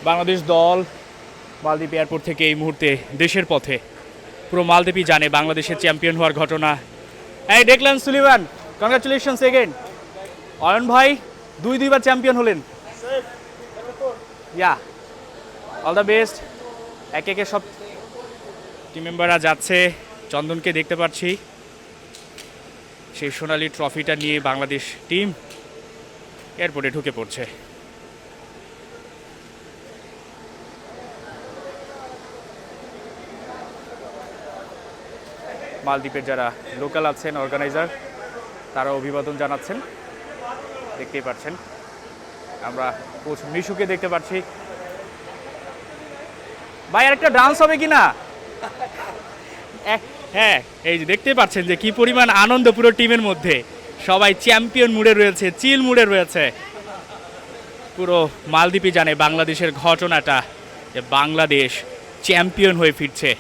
বাংলাদেশ দল মালদ্বীপ এয়ারপোর্ট থেকে এই মুহূর্তে দেশের পথে। পুরো মালদ্বীপই জানে বাংলাদেশের চ্যাম্পিয়ন হওয়ার ঘটনা। এই Declan Sullivan, congratulations again. Ayan ভাই দুইবার চ্যাম্পিয়ন হলেন। ইয়া, অল দ্য বেস্ট। একে একে সব টিম মেম্বাররা যাচ্ছে। চন্দনকে দেখতে পাচ্ছি, সেই সোনালি ট্রফিটা নিয়ে বাংলাদেশ টিম এয়ারপোর্টে ঢুকে পড়ছে। মালদ্বীপের যারা লোকাল আছেন, অর্গানাইজার, তারা অভিবাদন জানাচ্ছেন। দেখতেই পাচ্ছেন, আমরা কোচ মিশুকে দেখতে পাচ্ছি। ভাই আর একটা ডান্স হবে কিনা? হ্যাঁ, এই যে দেখতে পাচ্ছেন যে কি পরিমাণ আনন্দ পুরো টিমের মধ্যে। সবাই চ্যাম্পিয়ন মুডে রয়েছে, চিল মুডে রয়েছে। পুরো মালদ্বীপই জানে বাংলাদেশের ঘটনাটা, যে বাংলাদেশ চ্যাম্পিয়ন হয়ে ফিরছে।